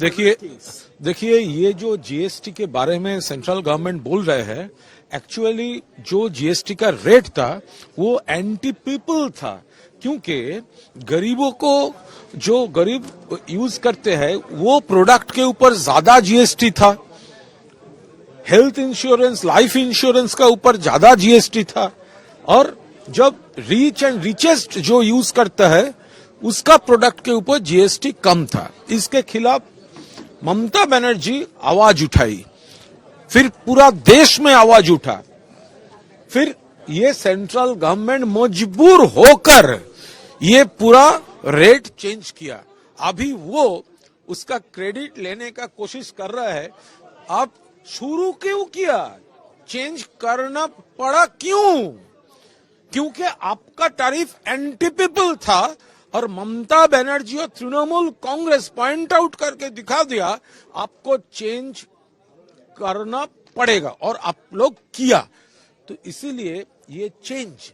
देखिए देखिए ये जो जीएसटी के बारे में सेंट्रल गवर्नमेंट बोल रहे हैं, एक्चुअली जो जीएसटी का रेट था वो एंटी पीपल था, क्योंकि गरीबों को जो गरीब यूज करते हैं वो प्रोडक्ट के ऊपर ज्यादा जीएसटी था, हेल्थ इंश्योरेंस लाइफ इंश्योरेंस का ऊपर ज्यादा जीएसटी था, और जब रिच एंड रिचेस्ट जो यूज करता है उसका प्रोडक्ट के ऊपर जीएसटी कम था। इसके खिलाफ ममता बनर्जी आवाज उठाई, फिर पूरा देश में आवाज उठा, फिर ये सेंट्रल गवर्नमेंट मजबूर होकर ये पूरा रेट चेंज किया। अभी वो उसका क्रेडिट लेने का कोशिश कर रहा है। अब शुरू क्यों किया, चेंज करना पड़ा क्यों? क्योंकि आपका टैरिफ एंटी पीपल था और ममता बनर्जी और तृणमूल कांग्रेस पॉइंट आउट करके दिखा दिया आपको चेंज करना पड़ेगा, और आप लोग किया। तो इसीलिए ये चेंज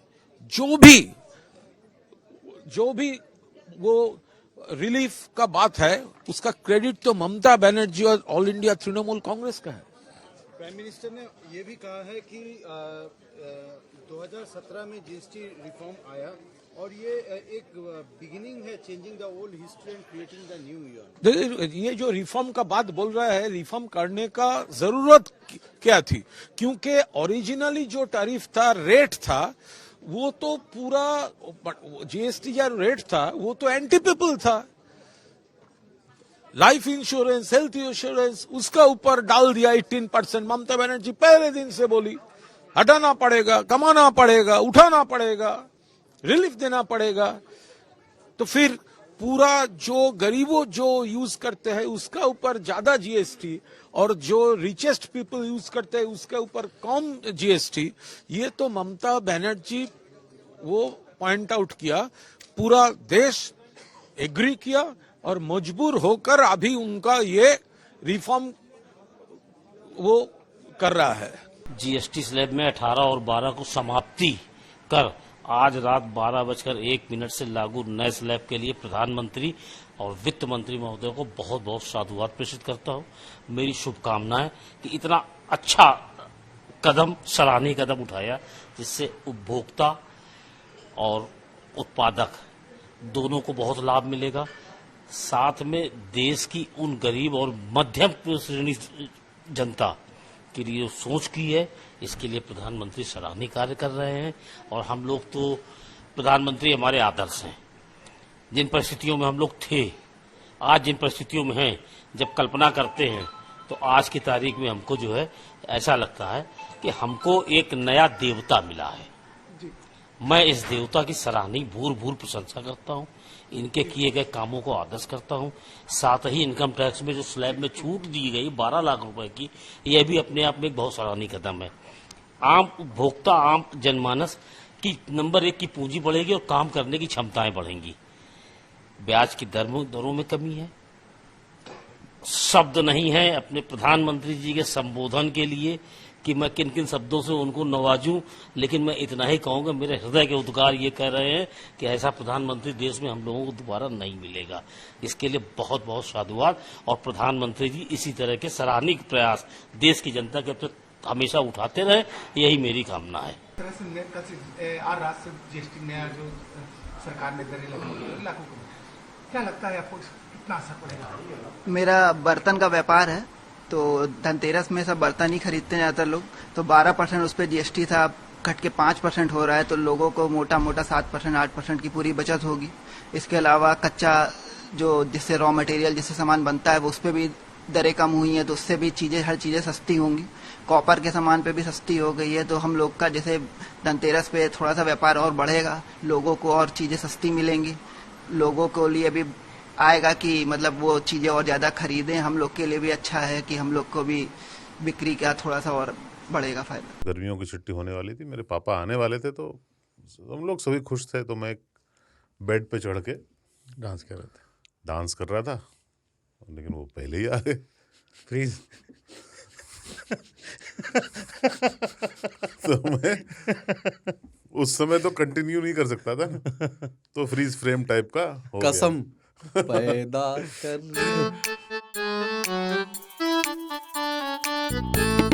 जो भी वो रिलीफ का बात है उसका क्रेडिट तो ममता बनर्जी और ऑल इंडिया तृणमूल कांग्रेस का है। प्राइम मिनिस्टर ने ये भी कहा है कि 2017 में जीएसटी रिफॉर्म आया और ये एक बिगिनिंग है changing the old history and creating the new year. ये जो रिफॉर्म का बात बोल रहा है, रिफॉर्म करने का जरूरत क्या थी? क्योंकि ओरिजिनली जो टैरिफ था, रेट था, वो तो पूरा जीएसटी या रेट था वो तो एंटी पीपल था। लाइफ इंश्योरेंस हेल्थ इंश्योरेंस उसका ऊपर डाल दिया 18%। ममता बनर्जी पहले दिन से बोली हटाना पड़ेगा, कमाना पड़ेगा, उठाना पड़ेगा, रिलीफ देना पड़ेगा। तो फिर पूरा जो गरीबों जो यूज करते हैं उसका ऊपर ज्यादा जीएसटी और जो रिचेस्ट पीपल यूज करते हैं उसके ऊपर कम जीएसटी। ये तो ममता बनर्जी वो पॉइंट आउट किया, पूरा देश एग्री किया और मजबूर होकर अभी उनका ये रिफॉर्म वो कर रहा है। जीएसटी स्लैब में 18 और 12 को समाप्ति कर आज रात 12:01 से लागू नए स्लैब के लिए प्रधानमंत्री और वित्त मंत्री महोदय को बहुत बहुत साधुवाद प्रेषित करता हूं। मेरी शुभकामनाएं कि इतना अच्छा कदम, सराहनीय कदम उठाया जिससे उपभोक्ता और उत्पादक दोनों को बहुत लाभ मिलेगा। साथ में देश की उन गरीब और मध्यम श्रेणी जनता के लिए सोच की है, इसके लिए प्रधानमंत्री सराहनीय कार्य कर रहे हैं। और हम लोग तो, प्रधानमंत्री हमारे आदर्श हैं। जिन परिस्थितियों में हम लोग थे, आज जिन परिस्थितियों में हैं, जब कल्पना करते हैं तो आज की तारीख में हमको जो है ऐसा लगता है कि हमको एक नया देवता मिला है। मैं इस देवता की सराहनीय भूर प्रशंसा करता हूं, इनके किए गए कामों को आदर्श करता हूं। साथ ही इनकम टैक्स में जो स्लैब में छूट दी गई 12 लाख रुपए की, यह भी अपने आप में एक बहुत सराहनीय कदम है। आम उपभोक्ता, आम जनमानस की नंबर 1 की पूंजी बढ़ेगी और काम करने की क्षमताएं बढ़ेंगी। ब्याज की दरों में कमी है। शब्द नहीं है अपने प्रधानमंत्री जी के संबोधन के लिए कि मैं किन किन शब्दों से उनको नवाजूं, लेकिन मैं इतना ही कहूंगा, मेरे हृदय के उद्गार ये कह रहे हैं कि ऐसा प्रधानमंत्री देश में हम लोगों को दोबारा नहीं मिलेगा। इसके लिए बहुत बहुत साधुवाद। और प्रधानमंत्री जी इसी तरह के सराहनीय प्रयास देश की जनता के प्रति हमेशा उठाते रहे, यही मेरी कामना है। सरकार ने दरें लागू की, क्या लगता है आपको कितना असर पड़ेगा? मेरा बर्तन का व्यापार है, तो धनतेरस में सब बर्तन ही खरीदते हैं ज्यादातर लोग। तो 12% उस पर जीएसटी था, अब घट के 5% हो रहा है, तो लोगों को मोटा मोटा 7% 8% की पूरी बचत होगी। इसके अलावा कच्चा जो जिससे रॉ मटेरियल जिससे सामान बनता है वो उस पर भी दरें कम हुई हैं, तो उससे भी हर चीजें सस्ती होंगी। कॉपर के सामान पे भी सस्ती हो गई है। तो हम लोग का जैसे धनतेरस पे थोड़ा सा व्यापार और बढ़ेगा, लोगों को और चीजें सस्ती मिलेंगी, लोगों को लिए भी आएगा कि मतलब वो चीजें और ज्यादा खरीदें। हम लोग के लिए भी अच्छा है कि हम लोग को भी बिक्री का थोड़ा सा और बढ़ेगा फायदा। गर्मियों की छुट्टी होने वाली थी, मेरे पापा आने वाले थे, तो हम लोग सभी खुश थे। तो मैं एक बेड पे चढ़ के डांस कर रहा था, लेकिन वो पहले ही आ गए। फ्रीज तो मैं उस समय तो कंटिन्यू नहीं कर सकता था ना, तो फ्रीज फ्रेम टाइप का हो कसम पैदा कर है।